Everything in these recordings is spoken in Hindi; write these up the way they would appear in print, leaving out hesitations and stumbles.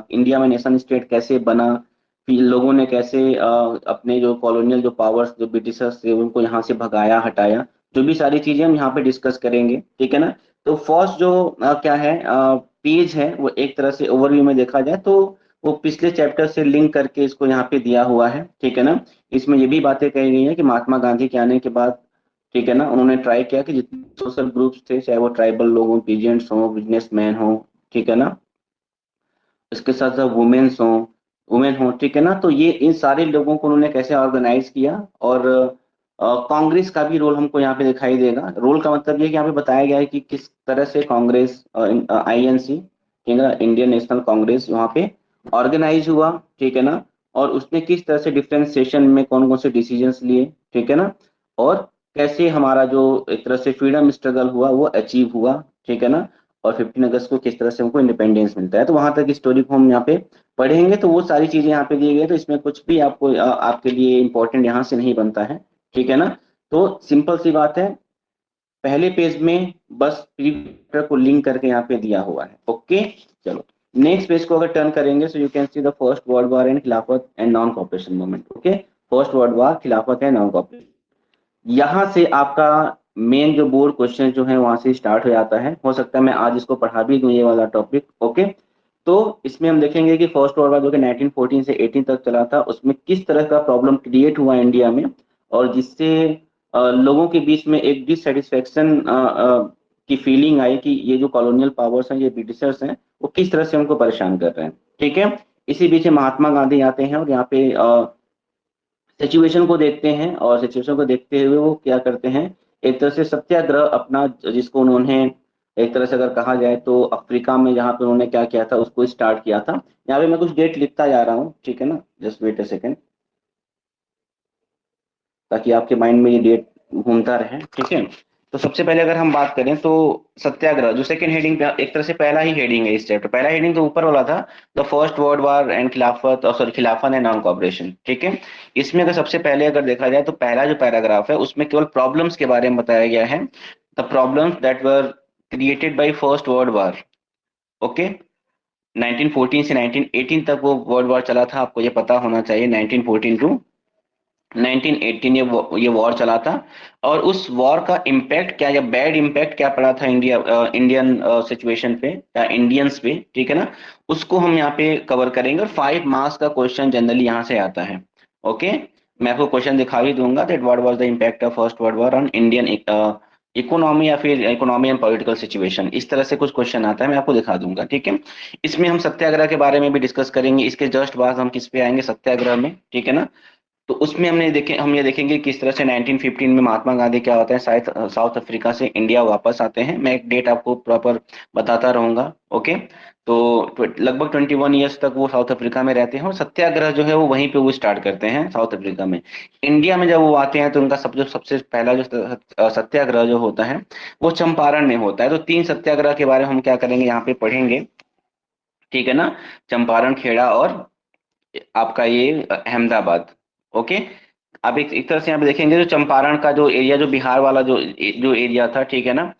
इंडिया में नेशन स्टेट कैसे बना, फिर लोगों ने कैसे अपने जो कॉलोनियल जो पावर्स जो ब्रिटिशर्स थे उनको यहाँ से भगाया हटाया, जो भी सारी चीजें हम यहाँ पे डिस्कस करेंगे, ठीक है ना। तो फर्स्ट जो क्या है पेज है, वो एक तरह से ओवरव्यू में देखा जाए तो वो पिछले चैप्टर से लिंक करके इसको यहाँ पे दिया हुआ है, ठीक है ना। इसमें ये भी बातें कही गई हैं कि महात्मा गांधी के आने के बाद, ठीक है ना, उन्होंने ट्राई किया कि जितने सोशल ग्रुप्स थे, चाहे वो ट्राइबल लोग हों, पीजेंट्स हों, बिजनेसमैन हों, ठीक है ना, इसके साथ साथ वुमेन हो, ठीक है ना, तो ये इन सारे लोगों को उन्होंने कैसे ऑर्गेनाइज किया। और कांग्रेस का भी रोल हमको यहाँ पे दिखाई देगा। रोल का मतलब ये कि यहाँ पे बताया गया है कि किस तरह से कांग्रेस आईएनसी, ठीक है ना, इंडियन नेशनल कांग्रेस वहाँ पे ऑर्गेनाइज हुआ, ठीक है ना, और उसने किस तरह से डिफरेंट सेशन में कौन कौन से डिसीजंस लिए, ठीक है ना, और कैसे हमारा जो एक तरह से फ्रीडम स्ट्रगल हुआ वो अचीव हुआ, ठीक है ना, और 15 अगस्त को किस तरह से हमको इंडिपेंडेंस मिलता है। तो वहां तक स्टोरी को हम यहाँ पे पढ़ेंगे, तो वो सारी चीजें यहाँ पे दी गई है, तो इसमें कुछ भी आपको आपके लिए इंपॉर्टेंट यहाँ से नहीं बनता है, ठीक है ना। तो सिंपल सी बात है, पहले पेज में बस प्री को लिंक करके यहाँ पे दिया हुआ है। ओके, चलो नेक्स्ट पेज को अगर टर्न करेंगे, so you can see the first world war and Khilafat and non cooperation movement. Okay, first world war, Khilafat and non cooperation, यहाँ से आपका मेन जो बोर्ड क्वेश्चन जो है वहां से स्टार्ट हो जाता है। हो सकता है मैं आज इसको पढ़ा भी दूं ये वाला टॉपिक। ओके, तो इसमें हम देखेंगे कि फर्स्ट वर्ल्ड वॉर जो कि 1914 से 18 तक चला था, उसमें किस तरह का प्रॉब्लम क्रिएट हुआ इंडिया में, और जिससे लोगों के बीच में एक डिससेटिस्फेक्शन की फीलिंग आई कि ये जो कॉलोनियल पावर्स हैं, ये ब्रिटिशर्स हैं, वो किस तरह से हमको परेशान कर रहे हैं, ठीक है। इसी बीच महात्मा गांधी आते हैं और यहाँ पे सिचुएशन को देखते हैं, और सिचुएशन को देखते हुए वो क्या करते हैं, एक तरह से सत्याग्रह अपना, जिसको उन्होंने एक तरह से अगर कहा जाए तो अफ्रीका में जहाँ पे उन्होंने क्या किया था उसको स्टार्ट किया था। यहाँ पे मैं कुछ डेट लिखता जा रहा हूँ, ठीक है ना, जस्ट वेट अ सेकेंड, ताकि आपके माइंड में ये डेट घूमता रहे, ठीक है। तो सबसे पहले अगर हम बात करें तो सत्याग्रह जो सेकंड हेडिंग पे, एक तरह से पहला ही हेडिंग है इस चैप्टर, पहला हेडिंग तो ऊपर वाला था, the first world war and खिलाफत, और सॉरी खिलाफत एंड नॉन कॉपरेशन, ठीक है। इसमें अगर सबसे पहले अगर देखा जाए तो पहला जो पैराग्राफ है उसमें केवल प्रॉब्लम्स के बारे में बताया गया है, the problems that were created by first world war. Okay, 1914 से 1918 तक वो वर्ल्ड वॉर चला था, आपको ये पता होना चाहिए, 1914 टू 1918 ये वॉर चला था। और उस वॉर का इम्पैक्ट क्या, या बैड इम्पैक्ट क्या पड़ा था इंडियन सिचुएशन पे या इंडियंस पे, ठीक है ना, उसको हम यहाँ पे कवर करेंगे। और 5 मार्क्स का क्वेश्चन जनरली यहाँ से आता है। ओके, मैं आपको क्वेश्चन दिखा भी दूंगा, that what was the impact of first world war on Indian economy, या फिर इकोनॉमी एंड पॉलिटिकल सिचुएशन, इस तरह से कुछ क्वेश्चन आता है, मैं आपको दिखा दूंगा, ठीक है। इसमें हम सत्याग्रह के बारे में भी डिस्कस करेंगे, इसके जस्ट बाद हम किस पे आएंगे, सत्याग्रह में, ठीक है ना। तो उसमें हम ये देखेंगे किस तरह से 1915 में महात्मा गांधी क्या होता है, साउथ अफ्रीका से इंडिया वापस आते हैं। मैं एक डेट आपको प्रॉपर बताता रहूंगा। ओके, तो लगभग 21 ईयर्स तक वो साउथ अफ्रीका में रहते हैं, और सत्याग्रह जो है वो वहीं पे वो स्टार्ट करते हैं साउथ अफ्रीका में। इंडिया में जब वो आते हैं तो उनका सबसे पहला जो सत्याग्रह जो होता है वो चंपारण में होता है। तो 3 सत्याग्रह के बारे में हम क्या करेंगे, यहाँ पे पढ़ेंगे, ठीक है ना, चंपारण, खेड़ा और आपका ये अहमदाबाद। ओके, अब एक तरह से यहाँ पे देखेंगे जो चंपारण का जो एरिया, जो बिहार वाला जो एरिया था, ठीक है ना,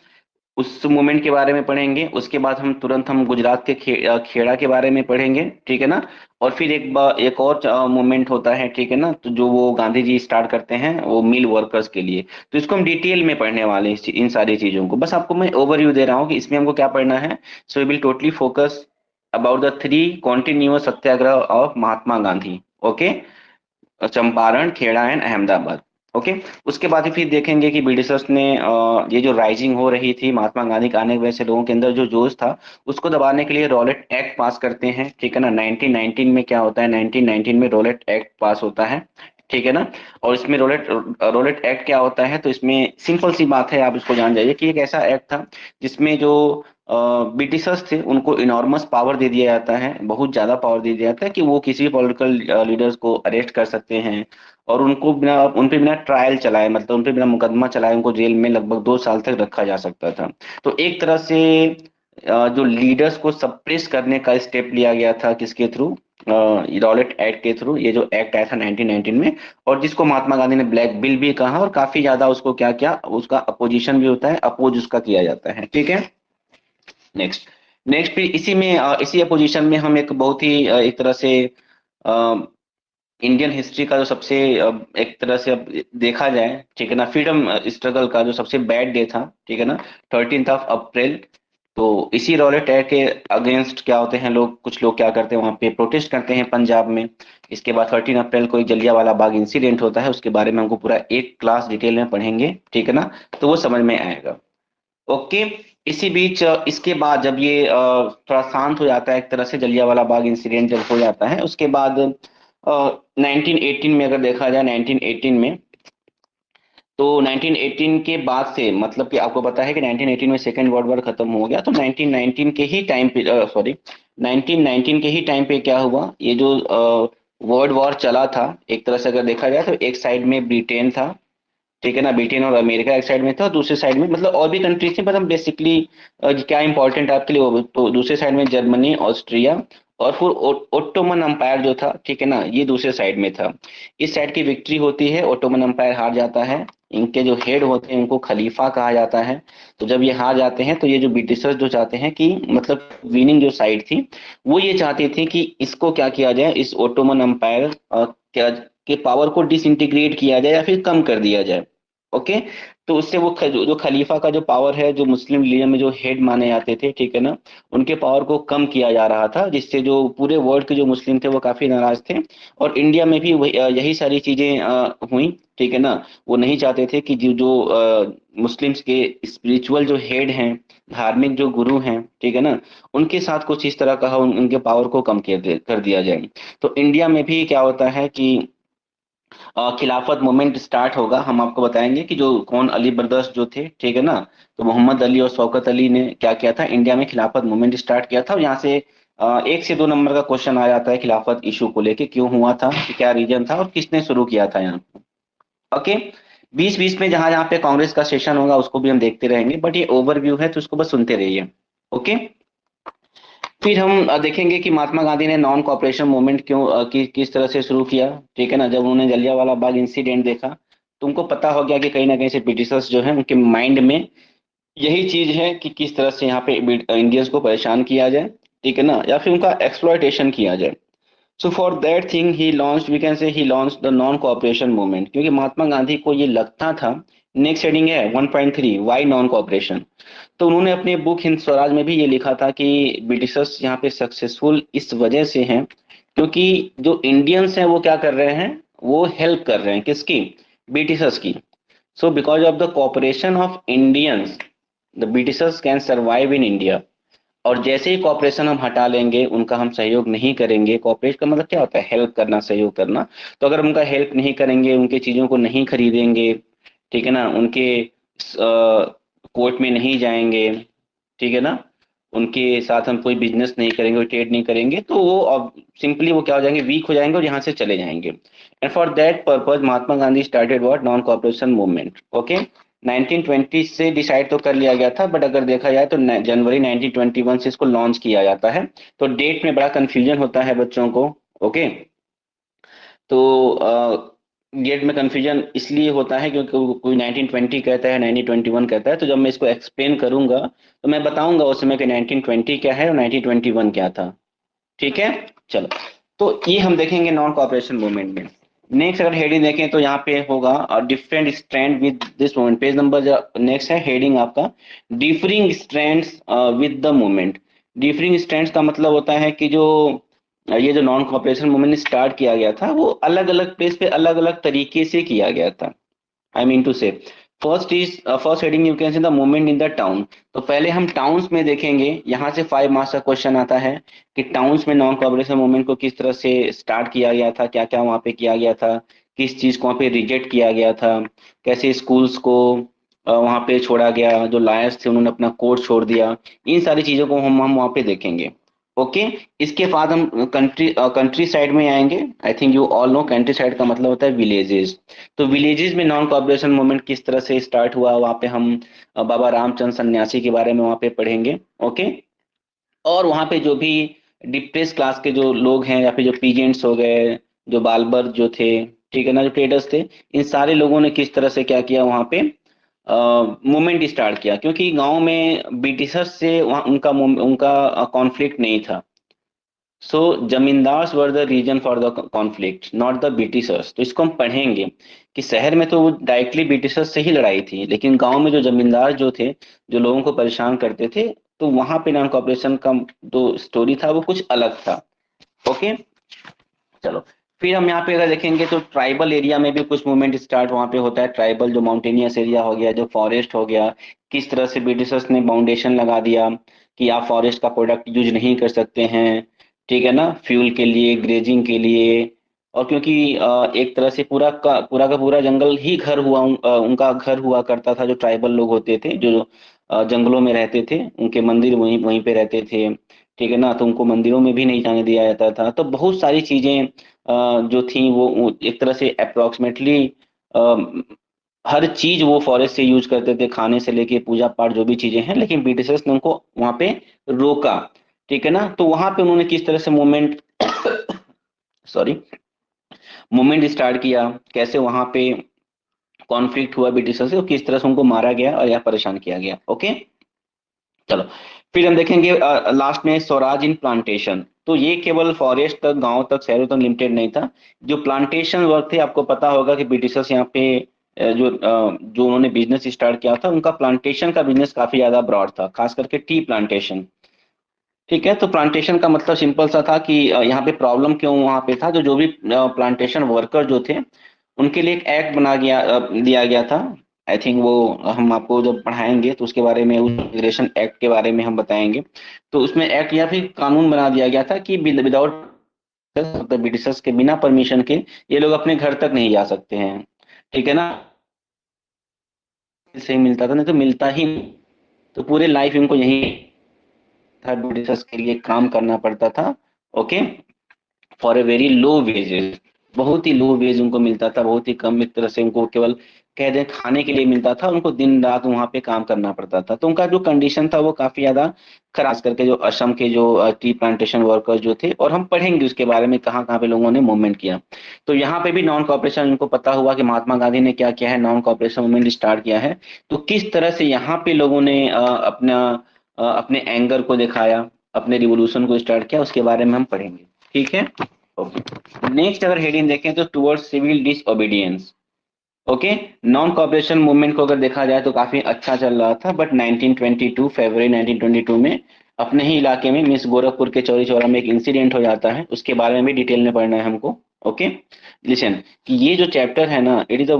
उस मूवमेंट के बारे में पढ़ेंगे। उसके बाद हम तुरंत हम गुजरात के खेड़ा के बारे में पढ़ेंगे, ठीक है ना। और फिर एक और मूवमेंट होता है, ठीक है ना, तो जो वो गांधी जी स्टार्ट करते हैं वो मिल वर्कर्स के लिए। तो इसको हम डिटेल में पढ़ने वाले हैं, इन सारी चीजों को। बस आपको मैं ओवरव्यू दे रहा हूँ कि इसमें हमको क्या पढ़ना है। So we will totally focus about the 3 continuous satyagraha of Mahatma Gandhi. Okay, Champaran, Kheda and Ahmedabad. Okay, उसके बाद ही फिर देखेंगे कि ब्रिटिशर्स ने ये जो राइजिंग हो रही थी महात्मा गांधी के आने की वजह से, लोगों के अंदर जो जोश था उसको दबाने के लिए रॉलेट एक्ट पास करते हैं, ठीक है ना। 1919 में क्या होता है, 1919 में रॉलेट एक्ट पास होता है, ठीक है ना। और इसमें रॉलेट रॉलेट एक्ट क्या होता है, तो इसमें सिंपल सी बात है, आप इसको जान जाइए कि एक ऐसा एक्ट था जिसमें जो ब्रिटिशर्स थे उनको इनॉर्मस पावर दे दिया जाता है, बहुत ज्यादा पावर दे दिया जाता है कि वो किसी भी पॉलिटिकल लीडर्स को अरेस्ट कर सकते हैं, और उन पे बिना ट्रायल चलाए, मतलब उन पे बिना मुकदमा चलाए उनको जेल में लगभग 2 साल तक रखा जा सकता था। तो एक तरह से जो लीडर्स को सप्रेस करने का स्टेप लिया गया था, किसके थ्रू, रॉलेट एक्ट के थ्रू। ये जो एक्ट आया था 1919 में, और जिसको महात्मा गांधी ने ब्लैक बिल भी कहा, और काफी ज्यादा उसको क्या क्या उसका अपोजिशन भी होता है, अपोज उसका किया जाता है, ठीक है। नेक्स्ट, नेक्स्ट फिर इसी में इसी पोजीशन में हम एक बहुत ही एक तरह से इंडियन हिस्ट्री का जो सबसे एक तरह से अब देखा जाए, ठीक है ना, फ्रीडम स्ट्रगल का जो सबसे बैड डे था, ठीक है ना, 13 अप्रैल। तो इसी रॉलेट एक्ट के अगेंस्ट क्या होते हैं लोग, कुछ लोग क्या करते हैं वहां पे प्रोटेस्ट करते हैं पंजाब में। इसके बाद 13 अप्रैल को एक जलियांवाला बाग इंसिडेंट होता है, उसके बारे में हमको पूरा एक क्लास डिटेल में पढ़ेंगे, ठीक है ना, तो वो समझ में आएगा। ओके। इसी बीच इसके बाद जब ये थोड़ा शांत हो जाता है एक तरह से, जलियांवाला बाग इंसिडेंट जब हो जाता है, उसके बाद 1918 में अगर देखा जाए, 1918 में, तो 1918 के बाद से मतलब कि आपको पता है कि 1918 में सेकेंड वर्ल्ड वॉर खत्म हो गया, तो 1919 के ही टाइम पे, सॉरी, 1919 के ही टाइम पे क्या हुआ, ये जो वर्ल्ड वॉर चला था, एक तरह से अगर देखा जाए तो एक साइड में ब्रिटेन था, ठीक है ना, ब्रिटेन और अमेरिका एक साइड में था, और दूसरे साइड में मतलब और भी कंट्रीज थी, मतलब बेसिकली क्या इंपॉर्टेंट आपके लिए वो, तो दूसरे साइड में जर्मनी, ऑस्ट्रिया, और फिर ओटोमन अंपायर जो था, ठीक है ना, ये दूसरे साइड में था। इस साइड की विक्ट्री होती है, ओटोमन अंपायर हार जाता है। इनके जो हेड होते हैं उनको खलीफा कहा जाता है। तो जब ये हार जाते हैं तो ये जो ब्रिटिशर्स जो चाहते हैं कि मतलब विनिंग जो साइड थी, वो ये चाहती थी कि इसको क्या किया जाए, इस ओटोमन अंपायर क्या के पावर को डिसइंटीग्रेट किया जाए या फिर कम कर दिया जाए। ओके। तो उससे वो जो खलीफा का जो पावर है, जो मुस्लिम रिलीजन में जो हेड माने जाते थे, ठीक है ना, उनके पावर को कम किया जा रहा था, जिससे जो पूरे वर्ल्ड के जो मुस्लिम थे वो काफी नाराज थे। और इंडिया में भी यही सारी चीजें हुई, ठीक है ना। वो नहीं चाहते थे कि जो जो मुस्लिम्स के स्पिरिचुअल जो हेड हैं, धार्मिक जो गुरु हैं, ठीक है ना, उनके साथ कुछ इस तरह का उनके पावर को कम कर दिया जाए। तो इंडिया में भी क्या होता है कि खिलाफत मूवमेंट स्टार्ट होगा। हम आपको बताएंगे कि जो कौन अली ब्रदर्स जो थे, ठीक है ना, तो मोहम्मद अली और शौकत अली ने क्या किया था, इंडिया में खिलाफत मूवमेंट स्टार्ट किया था। और यहाँ से 1 से 2 नंबर का क्वेश्चन आ जाता है खिलाफत इशू को लेके, क्यों हुआ था, कि क्या रीजन था, और किसने शुरू किया था यहाँ। ओके। बीच बीच में जहां जहां पे कांग्रेस का सेशन होगा उसको भी हम देखते रहेंगे, बट ये ओवरव्यू है तो उसको बस सुनते रहिए। ओके। फिर हम देखेंगे कि महात्मा गांधी ने नॉन कॉपरेशन मूवमेंट क्यों किस तरह से शुरू किया, ठीक है ना। जब उन्होंने जलियांवाला बाग इंसिडेंट देखा, तुमको पता हो गया कि कहीं ना कहीं से ब्रिटिशर्स जो है उनके माइंड में यही चीज है कि किस तरह से यहाँ पे इंडियंस को परेशान किया जाए, ठीक है ना, या फिर उनका एक्सप्लॉयटेशन किया जाए। So for that thing he launch, we can say he launch the non cooperation movement, क्योंकि महात्मा गांधी को ये लगता था। नेक्स्ट हेडिंग है 1.3, वाई नॉन कॉपरेशन। तो उन्होंने अपने बुक हिंद स्वराज में भी ये लिखा था कि ब्रिटिशर्स यहाँ पे सक्सेसफुल इस वजह से हैं क्योंकि जो इंडियंस हैं वो क्या कर रहे हैं, वो हेल्प कर रहे हैं किसकी, ब्रिटिशर्स की। So because of the cooperation of Indians the Britishers can survive in India. और जैसे ही कॉपरेशन हम हटा लेंगे, उनका हम सहयोग नहीं करेंगे, कॉपरेट का मतलब क्या होता है, हेल्प करना, सहयोग करना। तो अगर उनका हेल्प नहीं करेंगे, उनके चीजों को नहीं खरीदेंगे, ठीक है ना, उनके कोर्ट में नहीं जाएंगे, ठीक है ना, उनके साथ हम कोई बिजनेस नहीं करेंगे, ट्रेड नहीं करेंगे, तो वो सिंपली वो क्या हो जाएंगे, वीक हो जाएंगे और यहाँ से चले जाएंगे। And for that purpose Mahatma Gandhi started what, non cooperation movement. Okay. 1920 से डिसाइड तो कर लिया गया था, बट अगर देखा जाए तो जनवरी 1921 से इसको लॉन्च किया जाता है। तो डेट में बड़ा कंफ्यूजन होता है बच्चों को। ओके। तो डेट में कंफ्यूजन इसलिए होता है क्योंकि कोई 1920 कहता है, 1921 कहता है। तो जब मैं इसको एक्सप्लेन करूंगा तो मैं बताऊंगा उस समय कि 1920 क्या है और 1921 क्या था। ठीक है। चलो, तो ये हम देखेंगे नॉन कॉपरेशन मूवमेंट में। नेक्स्ट अगर हेडिंग देखें तो यहाँ पे होगा different strand with this movement, page number next है हेडिंग आपका, differing strands with the movement. Differing strands का मतलब होता है कि जो ये जो नॉन कॉपरेशन मूवमेंट स्टार्ट किया गया था वो अलग अलग प्लेस पे अलग अलग तरीके से किया गया था। आई मीन टू से, first heading you can see the movement in the town. तो पहले हम टाउन्स में देखेंगे, यहाँ से 5 मार्क्स का क्वेश्चन आता है कि टाउन्स में नॉन कॉपरेशन मूवमेंट को किस तरह से स्टार्ट किया गया था, क्या क्या वहाँ पे किया गया था, किस चीज को वहाँ पे रिजेक्ट किया गया था, कैसे स्कूल्स को वहाँ पे छोड़ा गया, जो लायर्स थे उन्होंने अपना कोर्ट छोड़ दिया। इन सारी चीजों को हम वहाँ पे देखेंगे। ओके। इसके बाद हम कंट्री साइड में आएंगे। I think you all know country side का मतलब होता है विलेजेस। तो विलेजेस में नॉन कॉपरेशन मूवमेंट किस तरह से स्टार्ट हुआ, वहाँ पे हम बाबा रामचंद्र सन्यासी के बारे में वहाँ पे पढ़ेंगे। ओके। और वहाँ पे जो भी डिप्रेस क्लास के जो लोग हैं या फिर जो पीजेंट्स हो गए, जो बालबर जो थे, ठीक है ना, जो ट्रेडर्स थे, इन सारे लोगों ने किस तरह से क्या किया वहाँ पे मूवमेंट स्टार्ट किया, क्योंकि गांव में ब्रिटिशर्स से वहाँ उनका कॉन्फ्लिक्ट नहीं था। So zamindars were the reason for the conflict, not the Britishers. तो इसको हम पढ़ेंगे कि शहर में तो डायरेक्टली ब्रिटिशर्स से ही लड़ाई थी, लेकिन गांव में जो जमींदार जो थे, जो लोगों को परेशान करते थे, तो वहां पे नॉन कॉपरेशन का जो स्टोरी था वो कुछ अलग था। ओके, चलो। फिर हम यहाँ पे अगर देखेंगे तो ट्राइबल एरिया में भी कुछ मूवमेंट स्टार्ट वहां पे होता है। ट्राइबल जो माउंटेनियस एरिया हो गया, जो फॉरेस्ट हो गया, किस तरह से ब्रिटिशर्स ने बाउंडेशन लगा दिया कि आप फॉरेस्ट का प्रोडक्ट यूज नहीं कर सकते हैं, ठीक है ना, फ्यूल के लिए, ग्रेजिंग के लिए। और क्योंकि एक तरह से पूरा का पूरा जंगल ही घर हुआ, उनका घर हुआ करता था। जो ट्राइबल लोग होते थे, जो जंगलों में रहते थे, उनके मंदिर वहीं वहीं पे रहते थे, ठीक है ना। तो उनको मंदिरों में भी नहीं जाने दिया जाता था। तो बहुत सारी चीजें जो थी वो एक तरह से अप्रोक्सीमेटली हर चीज वो फॉरेस्ट से यूज करते थे, खाने से लेके पूजा पाठ जो भी चीजें हैं। लेकिन ब्रिटिशर्स ने उनको वहां पे रोका, ठीक है ना। तो वहां पे उन्होंने किस तरह से मूवमेंट सॉरी मूवमेंट स्टार्ट किया, कैसे वहां पे कॉन्फ्लिक्ट हुआ ब्रिटिशर्स से, और किस तरह से उनको मारा गया और या परेशान किया गया। ओके, चलो। फिर हम देखेंगे लास्ट में स्वराज इन प्लांटेशन। तो ये केवल फॉरेस्ट तक, गांव तक, शहरों तक लिमिटेड नहीं था। जो प्लांटेशन वर्क थे, आपको पता होगा कि ब्रिटिशर्स यहाँ पे जो उन्होंने बिजनेस स्टार्ट किया था, उनका प्लांटेशन का बिजनेस काफी ज्यादा ब्रॉड था, खास करके टी प्लांटेशन। ठीक है, तो प्लांटेशन का मतलब सिंपल सा था कि यहाँ पे प्रॉब्लम क्यों वहां पे था, जो भी प्लांटेशन वर्कर जो थे, उनके लिए एक एक्ट दिया गया था। आई थिंक वो हम आपको जब पढ़ाएंगे तो उसके बारे में, उस इमिग्रेशन एक्ट के बारे में हम बताएंगे। तो उसमें एक्ट या फिर कानून बना दिया गया था कि विदाउट, मतलब ब्रिटिशर्स के बिना परमिशन के ये लोग अपने घर तक नहीं जा सकते हैं, ठीक है ना। से मिलता था, नहीं तो मिलता ही नहीं। तो पूरे लाइफ इनको यही था, ब्रिटिशर्स के लिए काम करना पड़ता था। Okay, for a very low wages, बहुत ही लो वेज उनको मिलता था, बहुत ही कम। एक तरह से उनको केवल कह दें खाने के लिए मिलता था, उनको दिन रात वहां पे काम करना पड़ता था। तो उनका जो कंडीशन था वो काफी ज्यादा खराब, खास करके जो असम के जो टी प्लांटेशन वर्कर्स जो थे। और हम पढ़ेंगे उसके बारे में कहाँ कहाँ पे लोगों ने मूवमेंट किया। तो यहाँ पे भी नॉन कॉपरेशन, उनको पता हुआ कि महात्मा गांधी ने क्या किया है, नॉन कॉपरेशन मूवमेंट स्टार्ट किया है। तो किस तरह से यहाँ पे लोगों ने अपने एंगर को दिखाया, अपने रिवोल्यूशन को स्टार्ट किया, उसके बारे में हम पढ़ेंगे, ठीक है। ओके, नेक्स्ट अगर हेडिंग देखें तो towards civil disobedience. Okay, non cooperation movement को अगर देखा जाए तो काफी अच्छा चल रहा था, बट 1922, फरवरी 1922 में अपने ही इलाके में मिस गोरखपुर के चौरी चौरा में एक इंसिडेंट हो जाता है। उसके बारे में भी डिटेल में पढ़ना है हमको। ओके, लिसन कि ये जो चैप्टर है ना, it is a,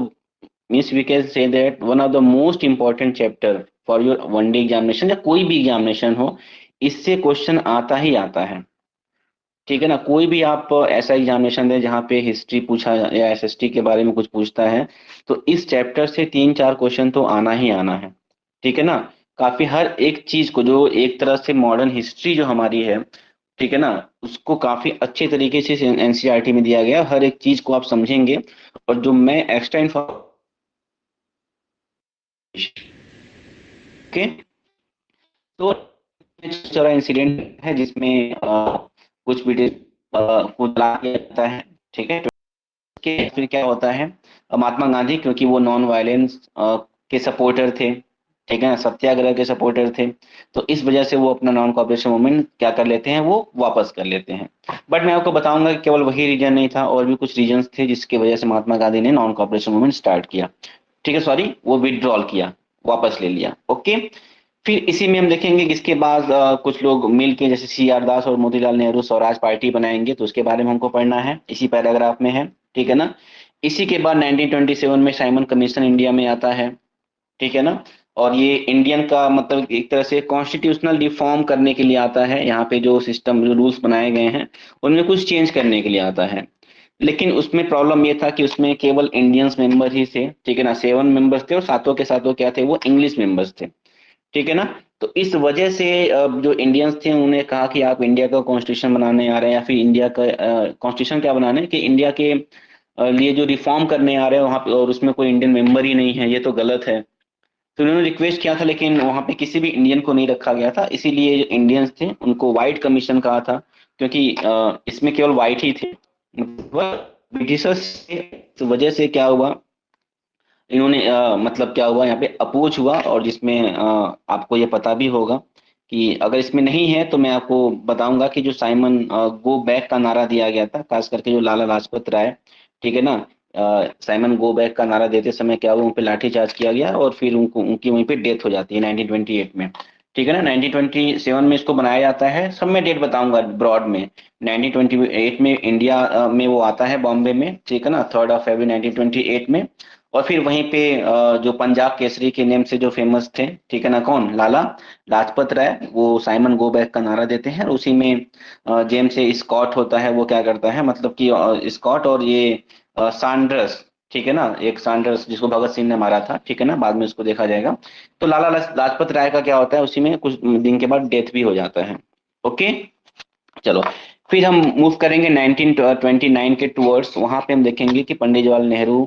means we can say that one of the most important chapter for your one day examination, या कोई भी एग्जामिनेशन हो, इससे क्वेश्चन आता ही आता है, ठीक है ना। कोई भी आप ऐसा एग्जामिनेशन दें जहाँ पे हिस्ट्री पूछा या एसएसटी के बारे में कुछ पूछता है, तो इस चैप्टर से तीन चार क्वेश्चन तो आना ही आना है, ठीक है ना। काफी हर एक चीज को, जो एक तरह से मॉडर्न हिस्ट्री जो हमारी है, ठीक है ना, उसको काफी अच्छे तरीके से एनसीईआरटी में दिया गया। हर एक चीज को आप समझेंगे। और जो मैं एक्स्ट्रा इन्फॉर्मेशन, ओके, तो चौरा इंसिडेंट है जिसमें कुछ ब्रिटिश को जला दिया जाता है, ठीक है। के फिर क्या होता है, महात्मा गांधी, क्योंकि वो नॉन वायलेंस के सपोर्टर थे, ठीक है ना, सत्याग्रह के सपोर्टर थे, तो इस वजह से वो अपना नॉन कॉपरेशन मूवमेंट क्या कर लेते हैं, वो वापस कर लेते हैं। बट मैं आपको बताऊंगा कि केवल वही रीजन नहीं था, और भी कुछ रीजंस थे जिसकी वजह से महात्मा गांधी ने नॉन कॉपरेशन मूवमेंट स्टार्ट किया, ठीक है। सॉरी, वो विड्रॉल किया, वापस ले लिया। ओके, फिर इसी में हम देखेंगे कि इसके बाद कुछ लोग मिल के, जैसे सी आर दास और मोतीलाल नेहरू स्वराज पार्टी बनाएंगे, तो उसके बारे में हमको पढ़ना है, इसी पैराग्राफ में है, ठीक है ना। इसी के बाद 1927 में साइमन कमीशन इंडिया में आता है, ठीक है ना। और ये इंडियन का मतलब एक तरह से कॉन्स्टिट्यूशनल रिफॉर्म करने के लिए आता है। यहाँ पे जो सिस्टम, जो रूल्स बनाए गए हैं, उनमें कुछ चेंज करने के लिए आता है। लेकिन उसमें प्रॉब्लम ये था कि उसमें केवल इंडियंस मेंबर ही थे, ठीक है ना, 7 मेंबर्स थे, और सातों के सातों क्या थे, वो इंग्लिश मेंबर्स थे, ठीक है ना। तो इस वजह से जो इंडियंस थे उन्हें कहा कि आप इंडिया का कॉन्स्टिट्यूशन बनाने आ रहे हैं, या फिर इंडिया का कॉन्स्टिट्यूशन क्या बनाने, कि इंडिया के लिए जो रिफॉर्म करने आ रहे हैं वहां पे, और उसमें कोई इंडियन मेंबर ही नहीं है, ये तो गलत है। तो उन्होंने रिक्वेस्ट किया था, लेकिन वहां पे किसी भी इंडियन को नहीं रखा गया था। इसीलिए जो इंडियंस थे उनको व्हाइट कमीशन कहा था, क्योंकि इसमें केवल व्हाइट ही थे। मतलब ब्रिटिशर्स की वजह से क्या हुआ, इन्होंने मतलब क्या हुआ यहाँ पे अपोज हुआ, और जिसमें आपको ये पता भी होगा कि अगर इसमें नहीं है तो मैं आपको बताऊंगा कि जो साइमन गो बैक का नारा दिया गया था, खास करके जो लाला लाजपत राय, ठीक है ना, साइमन गो बैक का नारा देते समय क्या हुआ, उन पे लाठीचार्ज किया गया और फिर उनको उनकी वहीं पे डेथ हो जाती है 1928 में। ठीक है ना, 1927 में इसको बनाया जाता है, सब मैं डेट बताऊंगा ब्रॉड में। 1928 में इंडिया में वो आता है बॉम्बे में, ठीक है ना, 3 नाइनटीन में। और फिर वहीं पे जो पंजाब केसरी के नेम से जो फेमस थे, ठीक है ना, कौन, लाला लाजपत राय, वो साइमन गो बैक का नारा देते हैं, और उसी में जेम्स ए स्कॉट होता है, वो क्या करता है, मतलब कि स्कॉट और ये सैंडर्स, ठीक है ना, एक सैंडर्स जिसको भगत सिंह ने मारा था, ठीक है ना, बाद में उसको देखा जाएगा। तो लाला लाजपत राय का क्या होता है, उसी में कुछ दिन के बाद डेथ भी हो जाता है। ओके, चलो, फिर हम मूव करेंगे 1929 के टूवर्ड्स। वहां पे हम देखेंगे कि पंडित जवाहरलाल नेहरू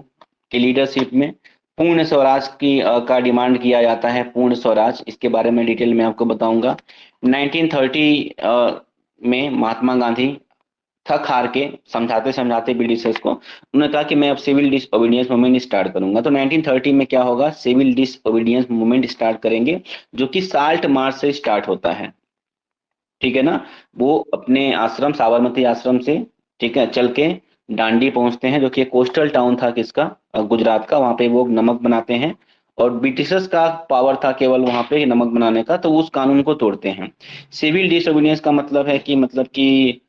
की लीडरशिप में पूर्ण स्वराज की का डिमांड किया जाता है, पूर्ण स्वराज, इसके बारे में डिटेल में आपको बताऊंगा। 1930 में महात्मा गांधी थक हार के समझाते समझाते ब्रिटिशर्स को उन्होंने कहा कि मैं अब सिविल डिसओबीडियंस मूवमेंट स्टार्ट करूंगा। तो 1930 में क्या होगा, सिविल डिसओबीडियंस मूवमेंट स्टार्ट करेंगे, जो कि साल्ट मार्च से स्टार्ट होता है, ठीक है ना। वो अपने आश्रम, साबरमती आश्रम से, ठीक है, चल के दांडी पहुंचते हैं, जो कि एक कोस्टल टाउन था किसका, गुजरात का। वहां पे वो नमक बनाते हैं, और ब्रिटिशर्स का पावर था केवल वहां पे नमक बनाने का, तो उस कानून को तोड़ते हैं। सिविल डिसोबीडियंस का मतलब है कि, मतलब कि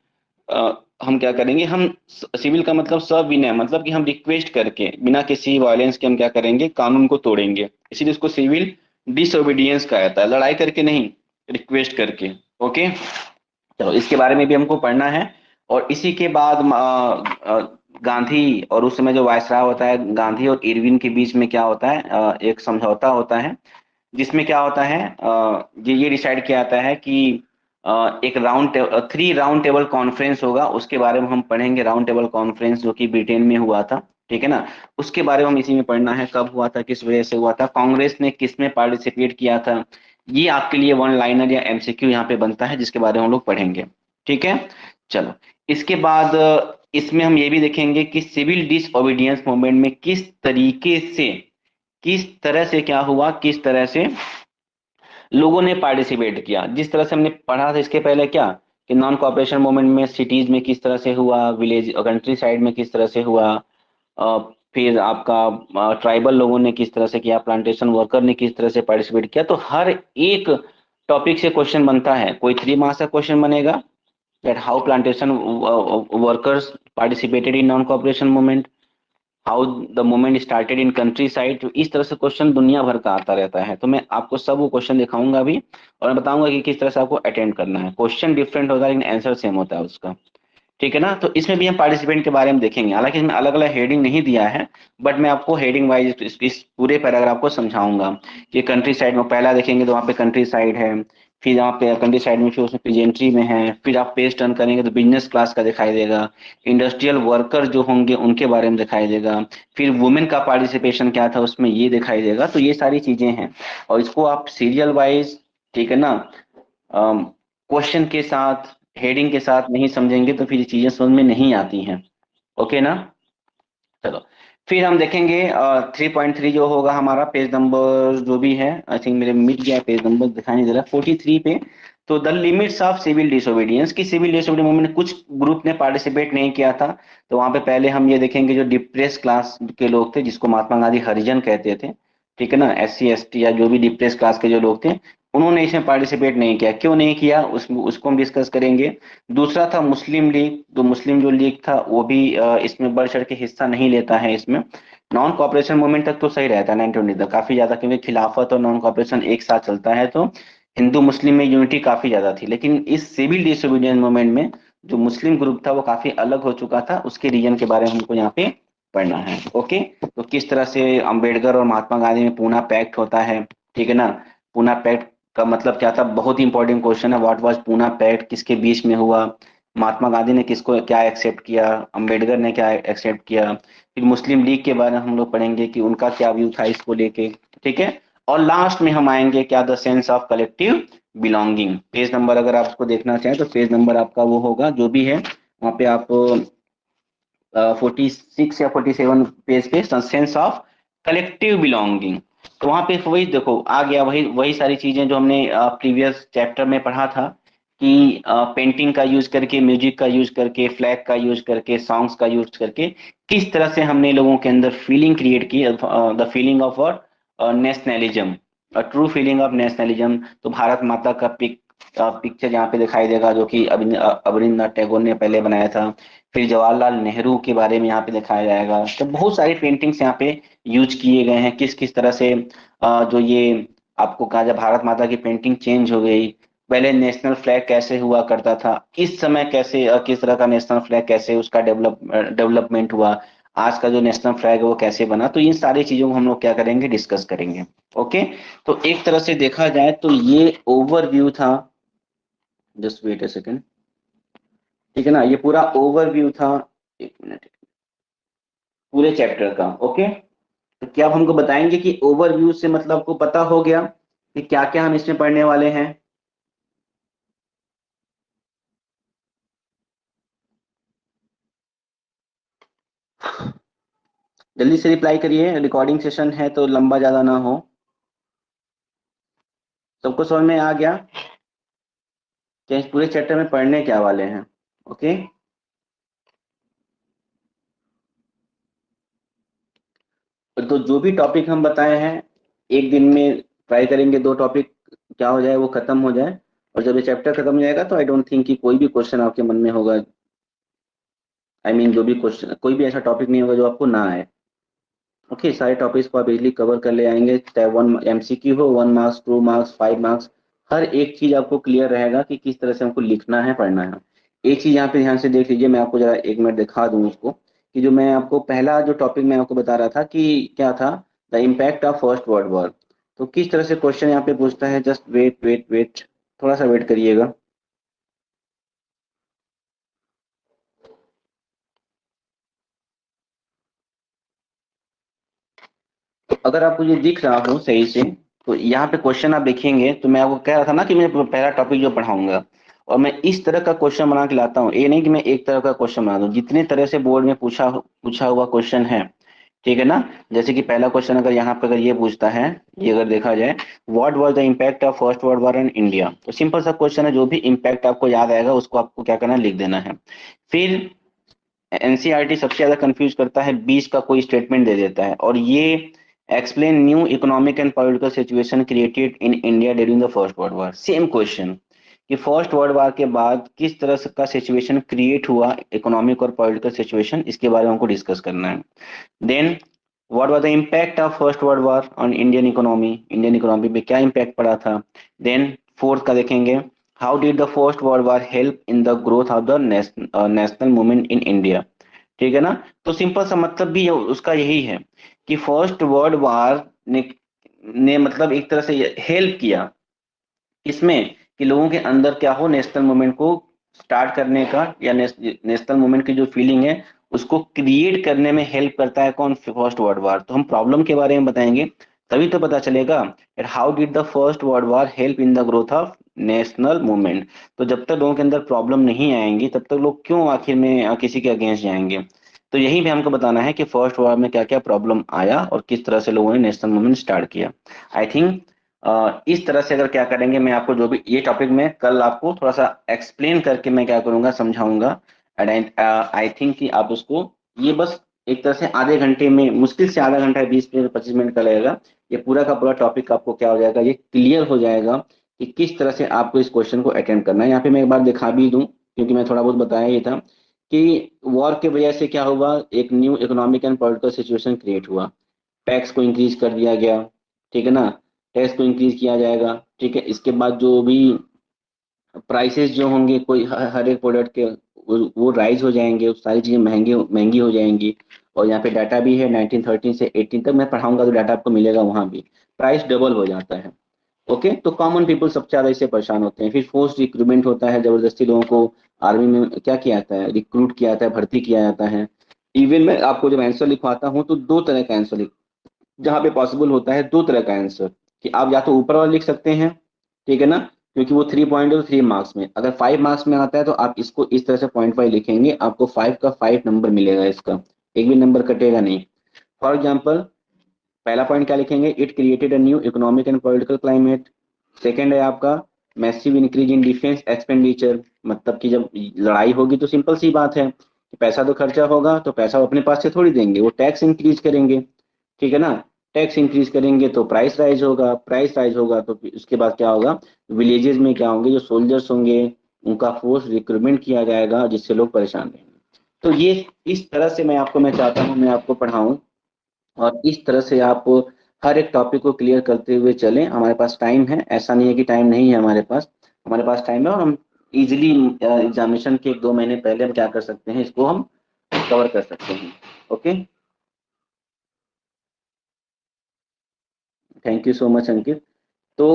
हम क्या करेंगे, हम सिविल का मतलब सविनय, मतलब कि हम रिक्वेस्ट करके बिना किसी वायलेंस के हम क्या करेंगे, कानून को तोड़ेंगे, इसीलिए उसको सिविल डिसोबीडियंस कहा जाता है, लड़ाई करके नहीं, रिक्वेस्ट करके। ओके, चलो, इसके बारे में भी हमको पढ़ना है। और इसी के बाद गांधी और उस समय जो वायसराय होता है, गांधी और इरविन के बीच में क्या होता है, एक समझौता होता है, जिसमें क्या होता है, ये डिसाइड किया जाता है कि एक 3 राउंड टेबल कॉन्फ्रेंस होगा, उसके बारे में हम पढ़ेंगे। राउंड टेबल कॉन्फ्रेंस जो कि ब्रिटेन में हुआ था, ठीक है ना, उसके बारे में हम इसी में पढ़ना है, कब हुआ था, किस वजह से हुआ था, कांग्रेस ने किस में पार्टिसिपेट किया था। ये आपके लिए वन लाइनर या एमसीक्यू यहाँ पे बनता है, जिसके बारे में हम लोग पढ़ेंगे, ठीक है। चलो, इसके बाद इसमें हम ये भी देखेंगे कि सिविल डिसओबीडियंस मूवमेंट में किस तरह से क्या हुआ, किस तरह से लोगों ने पार्टिसिपेट किया। जिस तरह से हमने पढ़ा था इसके पहले क्या, कि नॉन कॉपरेशन मूवमेंट में सिटीज में किस तरह से हुआ, विलेज कंट्री साइड में किस तरह से हुआ, अ, फिर आपका ट्राइबल लोगों ने किस तरह से किया, प्लांटेशन वर्कर ने किस तरह से पार्टिसिपेट किया। तो हर एक टॉपिक से क्वेश्चन बनता है, कोई 3 मार्क्स का क्वेश्चन बनेगा, that how plantation workers participated in non cooperation movement, how the movement started in country side. तो इस तरह से क्वेश्चन दुनिया भर का आता रहता है, तो मैं आपको सब वो क्वेश्चन दिखाऊंगा भी, और मैं बताऊंगा कि किस तरह से आपको अटेंड करना है। क्वेश्चन डिफरेंट होता है लेकिन आंसर सेम होता है उसका, ठीक है ना। तो इसमें भी हम पार्टिसिपेंट के बारे में देखेंगे, हालांकि इसमें अलग अलग हेडिंग नहीं दिया है, बट मैं आपको हेडिंग वाइज इस पूरे पैराग्राफ को समझाऊंगा। कि कंट्री साइड में पहला देखेंगे तो वहाँ पे कंट्री साइड है, फिर यहाँ पे कंट्री साइड में फिर उसमें पेजेंट्री में है, फिर आप पेज टर्न करेंगे तो बिजनेस क्लास का दिखाई देगा, इंडस्ट्रियल वर्कर जो होंगे उनके बारे में दिखाई देगा, फिर वुमेन का पार्टिसिपेशन क्या था उसमें ये दिखाई देगा। तो ये सारी चीजें हैं, और इसको आप सीरियल वाइज, ठीक है ना, क्वेश्चन के साथ, हेडिंग के साथ नहीं समझेंगे तो फिर ये चीजें समझ में नहीं आती हैं। ओके ना, चलो, फिर हम देखेंगे 3.3 जो होगा हमारा, पेज नंबर जो भी है, आई थिंक मेरे मिट गया पेज नंबर, दिखाई नहीं दे रहा, 43 पे। तो the limits of civil disobedience, की सिविल डिसोबीडियंस मूवमेंट कुछ ग्रुप ने पार्टिसिपेट नहीं किया था। तो वहां पे पहले हम ये देखेंगे, जो डिप्रेस क्लास के लोग थे, जिसको महात्मा गांधी हरिजन कहते थे, ठीक है ना, SC ST या जो भी डिप्रेस क्लास के जो लोग थे, उन्होंने इसमें पार्टिसिपेट नहीं किया। क्यों नहीं किया, उसको हम डिस्कस करेंगे। दूसरा था मुस्लिम लीग, तो मुस्लिम जो लीग था वो भी इसमें बढ़ चढ़ के हिस्सा नहीं लेता है इसमें। नॉन कॉपरेशन मूवमेंट तक तो सही रहता है 1920 तक काफी ज्यादा, क्योंकि खिलाफत और नॉन कॉपरेशन एक साथ चलता है, तो हिंदू मुस्लिम में यूनिटी काफी ज्यादा थी। लेकिन इस सिविल डिसोबीडियंस मूवमेंट में जो मुस्लिम ग्रुप था वो काफी अलग हो चुका था, उसके रीजन के बारे में हमको यहाँ पे पढ़ना है। ओके, तो किस तरह से अंबेडकर और महात्मा गांधी में पूना पैक्ट होता है, ठीक है ना। पूना पैक्ट का मतलब क्या था, बहुत ही इंपॉर्टेंट क्वेश्चन है, व्हाट वाज पूना पैक्ट, किसके बीच में हुआ, महात्मा गांधी ने किसको क्या एक्सेप्ट किया, अंबेडकर ने क्या एक्सेप्ट किया। फिर मुस्लिम लीग के बारे में हम लोग पढ़ेंगे कि उनका क्या व्यू था इसको लेके, ठीक है। और लास्ट में हम आएंगे क्या, the sense of collective belonging. Page number अगर आप उसको देखना चाहें तो पेज नंबर आपका वो होगा जो भी है, वहां पे आप 46 या 47 पेज पे, सेंस ऑफ कलेक्टिव बिलोंगिंग। तो वहां पे वही देखो आ गया, वही वही सारी चीजें जो हमने प्रीवियस चैप्टर में पढ़ा था कि पेंटिंग का यूज करके, म्यूजिक का यूज करके, फ्लैग का यूज करके, सॉन्ग्स का यूज करके किस तरह से हमने लोगों के अंदर फीलिंग क्रिएट की, the feeling of nationalism, true feeling of nationalism. तो भारत माता का पिक्चर यहाँ पे दिखाई देगा जो कि अवनींद्रनाथ टैगोर ने पहले बनाया था। फिर जवाहरलाल नेहरू के बारे में यहाँ पे दिखाया जाएगा। तो बहुत सारी पेंटिंग्स यहाँ पे यूज किए गए हैं, किस किस तरह से जो ये आपको कहा जाए भारत माता की पेंटिंग चेंज हो गई। पहले नेशनल फ्लैग कैसे हुआ करता था, इस समय कैसे किस तरह का नेशनल फ्लैग, कैसे उसका डेवलपमेंट हुआ, आज का जो नेशनल फ्लैग है वो कैसे बना। तो इन सारी चीजों को हम लोग क्या करेंगे, डिस्कस करेंगे। ओके, तो एक तरह से देखा जाए तो ये ओवरव्यू था। जस्ट वेट ए सेकेंड, ठीक है ना, ये पूरा ओवरव्यू था, एक मिनट, पूरे चैप्टर का। ओके, तो क्या आप हमको बताएंगे कि ओवरव्यू से मतलब आपको पता हो गया कि क्या क्या हम इसमें पढ़ने वाले हैं? जल्दी से रिप्लाई करिए, रिकॉर्डिंग सेशन है तो लंबा ज्यादा ना हो। सबको समझ में आ गया कि इस पूरे चैप्टर में पढ़ने क्या वाले हैं? ओके, तो जो भी टॉपिक हम बताए हैं एक दिन में ट्राई करेंगे, दो टॉपिक क्या हो जाए वो खत्म हो जाए। और जब ये चैप्टर खत्म हो जाएगा तो आई डोंट थिंक कि कोई भी क्वेश्चन आपके मन में होगा। आई मीन जो भी क्वेश्चन, कोई भी ऐसा टॉपिक नहीं होगा जो आपको ना आए। ओके, सारे टॉपिक्स को आप इजीली कवर कर ले आएंगे, चाहे वन एमसीक्यू हो, 1 मार्क्स, 2 मार्क्स, 5 मार्क्स, हर एक चीज आपको क्लियर रहेगा कि किस तरह से हमको लिखना है, पढ़ना है। एक चीज यहाँ पे ध्यान से देख लीजिए, मैं आपको जरा 1 मिनट दिखा दूं उसको, कि जो मैं आपको पहला जो टॉपिक मैं आपको बता रहा था कि क्या था, the impact of first world war. तो किस तरह से क्वेश्चन यहाँ पे पूछता है, जस्ट वेट वेट वेट, थोड़ा सा वेट करिएगा। तो अगर आपको ये दिख रहा हो सही से, तो यहाँ पे क्वेश्चन आप देखेंगे, तो मैं आपको कह रहा था ना कि मैं पहला टॉपिक जो पढ़ाऊंगा और मैं इस तरह का क्वेश्चन बना के लाता हूँ, ये नहीं कि मैं एक तरह का क्वेश्चन बना दूं, जितने तरह से बोर्ड में पूछा पूछा हुआ क्वेश्चन है, ठीक है ना। जैसे कि पहला क्वेश्चन अगर यहाँ पे अगर ये पूछता है, ये अगर देखा जाए, what was the impact of first world war in India, तो सिंपल सा क्वेश्चन है, जो भी इम्पैक्ट आपको याद आएगा उसको आपको क्या करना है, लिख देना है। फिर एनसीईआरटी सबसे ज्यादा कंफ्यूज करता है, बीच का कोई स्टेटमेंट दे देता है और ये explain new economic and political situation created in India during the first world war. Same question कि फर्स्ट वर्ल्ड वॉर के बाद किस तरह से का सिचुएशन क्रिएट हुआ, इकोनॉमिक और पॉलिटिकल सिचुएशन, इसके बारे में हमको डिस्कस करना है। Then what was the impact of first world war on Indian economy, Indian economy पे क्या इम्पैक्ट पड़ा था। देन फोर्थ का देखेंगे, how did the first world war help in the growth of the national movement in India, ठीक है ना। तो सिंपल सा मतलब भी उसका यही है कि फर्स्ट वर्ल्ड वॉर ने मतलब एक तरह से हेल्प किया इसमें कि लोगों के अंदर क्या हो, नेशनल मूवमेंट को स्टार्ट करने का, या नेशनल मूवमेंट की जो फीलिंग है उसको क्रिएट करने में हेल्प करता है कौन, फर्स्ट वर्ल्ड वॉर। तो हम प्रॉब्लम के बारे में बताएंगे, तभी तो पता चलेगा how did the first world war help in the growth of national movement. तो जब तक लोगों के अंदर प्रॉब्लम नहीं आएंगी तब तक लोग क्यों आखिर में किसी के अगेंस्ट जाएंगे। तो यही भी हमको बताना है कि फर्स्ट वॉर में क्या क्या प्रॉब्लम आया और किस तरह से लोगों ने नेशनल मूवमेंट स्टार्ट किया। आई थिंक इस तरह से अगर क्या करेंगे, मैं आपको जो भी ये टॉपिक में कल आपको थोड़ा सा एक्सप्लेन करके मैं क्या करूंगा, समझाऊंगा। एंड आई थिंक कि आप उसको, ये बस एक तरह से आधे घंटे में, मुश्किल से आधा घंटा, 20 मिनट 25 मिनट का लगेगा, ये पूरा का पूरा टॉपिक आपको क्या हो जाएगा, ये क्लियर हो जाएगा कि किस तरह से आपको इस क्वेश्चन को अटेम्प्ट करना है। यहाँ पे मैं एक बार दिखा भी दूं, क्योंकि मैं थोड़ा बहुत बताया ही था कि वॉर के वजह से क्या हुआ, एक new economic and political situation create हुआ, टैक्स को इंक्रीज कर दिया गया, ठीक है ना, टैक्स को इंक्रीज किया जाएगा, ठीक है। इसके बाद जो भी प्राइसेस जो होंगे कोई हर एक प्रोडक्ट के, वो राइज हो जाएंगे, सारी चीजें महंगी महंगी हो जाएंगी। और यहाँ पे डाटा भी है 1913 से 18 तक मैं पढ़ाऊंगा, तो डाटा आपको मिलेगा, वहां भी प्राइस डबल हो जाता है। ओके, तो कॉमन पीपल सबसे ज्यादा इससे परेशान होते हैं। फिर फोर्स रिक्रूटमेंट होता है, जबरदस्ती लोगों को आर्मी में क्या किया जाता है, रिक्रूट किया जाता है, भर्ती किया जाता है। इवन मैं आपको जब आंसर लिखवाता हूँ तो दो तरह का आंसर लिख, जहां पे पॉसिबल होता है दो तरह का आंसर, कि आप या तो ऊपर वाला लिख सकते हैं, ठीक है ना, क्योंकि वो 3 पॉइंट है तो 3 मार्क्स में, अगर 5 मार्क्स में आता है तो आप इसको इस तरह से पॉइंट वाइज लिखेंगे, आपको 5 का 5 नंबर मिलेगा, इसका एक भी नंबर कटेगा नहीं। फॉर एग्जाम्पल पहला पॉइंट क्या लिखेंगे, it created a new economic and political climate. Second है आपका massive increase in defence expenditure, मतलब कि जब लड़ाई होगी तो सिंपल सी बात है कि पैसा तो खर्चा होगा, तो पैसा वो अपने पास से थोड़ी देंगे, वो टैक्स इंक्रीज करेंगे, ठीक है ना। टैक्स इंक्रीज करेंगे तो प्राइस राइज होगा, प्राइस राइज होगा तो फिर उसके बाद क्या होगा, विलेजेस में क्या होंगे, जो सोल्जर्स होंगे उनका फोर्स रिक्रूटमेंट किया जाएगा, जिससे लोग परेशान रहेंगे। तो ये इस तरह से मैं चाहता हूँ मैं आपको पढ़ाऊं, और इस तरह से आप हर एक टॉपिक को क्लियर करते हुए चलें। हमारे पास टाइम है, ऐसा नहीं है कि टाइम नहीं है हमारे पास टाइम है, और हम इजिली एग्जामिनेशन के 1-2 महीने पहले हम क्या कर सकते हैं, इसको हम कवर कर सकते हैं। Okay, thank you so much Ankit. तो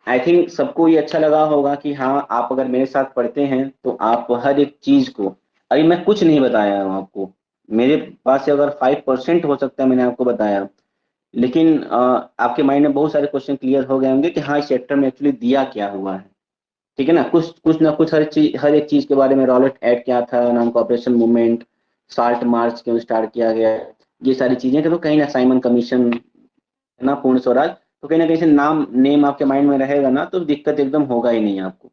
आई थिंक सबको ये अच्छा लगा होगा कि हाँ, आप अगर मेरे साथ पढ़ते हैं तो आप हर एक चीज को, अभी मैं कुछ नहीं बताया हूँ आपको, मेरे पास से अगर 5% हो सकता है मैंने आपको बताया, लेकिन आपके माइंड में बहुत सारे क्वेश्चन क्लियर हो गए होंगे कि हाँ, इस चैप्टर में एक्चुअली दिया क्या हुआ है, ठीक है ना। कुछ कुछ ना कुछ हर एक चीज के बारे में, रॉलेट ऐड क्या था, नाम का ऑपरेशन मूवमेंट, साल्ट मार्च क्यों स्टार्ट किया गया, ये सारी चीजें तो कहीं ना, साइमन कमीशन, है ना, पूर्ण स्वराज, तो कहीं ना कहीं से नाम नेम आपके माइंड में रहेगा ना, तो दिक्कत एकदम होगा ही नहीं आपको,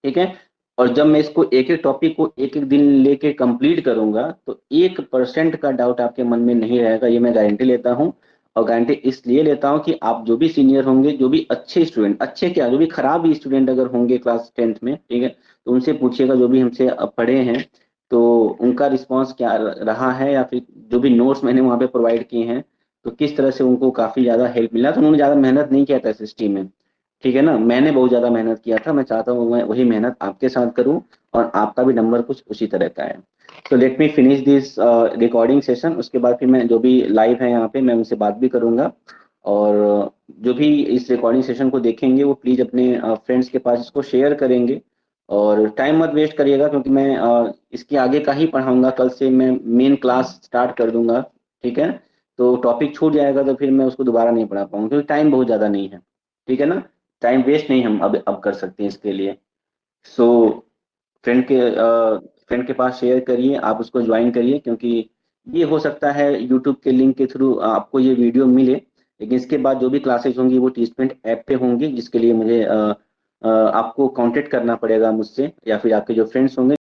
ठीक है। और जब मैं इसको एक एक टॉपिक को एक एक दिन लेके कंप्लीट करूंगा, तो 1% का डाउट आपके मन में नहीं रहेगा, ये मैं गारंटी लेता हूँ। और गारंटी इसलिए लेता हूँ कि आप जो भी सीनियर होंगे, जो भी अच्छे स्टूडेंट, अच्छे क्या, जो भी खराब भी स्टूडेंट अगर होंगे क्लास 10th में, ठीक है, तो उनसे पूछिएगा, जो भी हमसे पढ़े हैं, तो उनका रिस्पॉन्स क्या रहा है, या फिर जो भी नोट्स मैंने वहाँ पे प्रोवाइड किए हैं, तो किस तरह से उनको काफी ज्यादा हेल्प मिला, तो उन्होंने ज्यादा मेहनत नहीं किया था सिस्टम में, ठीक है ना। मैंने बहुत ज्यादा मेहनत किया था, मैं चाहता हूँ मैं वही मेहनत आपके साथ करूँ, और आपका भी नंबर कुछ उसी तरह का है। तो let me finish this recording session, उसके बाद फिर मैं जो भी लाइव है यहाँ पे मैं उनसे बात भी करूंगा। और जो भी इस रिकॉर्डिंग सेशन को देखेंगे वो प्लीज अपने फ्रेंड्स के पास इसको शेयर करेंगे। और टाइम मत वेस्ट करिएगा, क्योंकि मैं इसके आगे का ही पढ़ाऊंगा, कल से मैं मेन क्लास स्टार्ट कर दूंगा, ठीक है। तो टॉपिक छूट जाएगा तो फिर मैं उसको दोबारा नहीं पढ़ा पाऊंगा, क्योंकि टाइम बहुत ज़्यादा नहीं है, ठीक है ना। टाइम वेस्ट नहीं हम अब कर सकते हैं इसके लिए। सो फ्रेंड के फ्रेंड के पास शेयर करिए, आप उसको ज्वाइन करिए, क्योंकि ये हो सकता है यूट्यूब के लिंक के थ्रू आपको ये वीडियो मिले, लेकिन इसके बाद जो भी क्लासेस होंगी वो टीचमेंट ऐप पे होंगी, जिसके लिए मुझे आपको कांटेक्ट करना पड़ेगा मुझसे, या फिर आपके जो फ्रेंड्स होंगे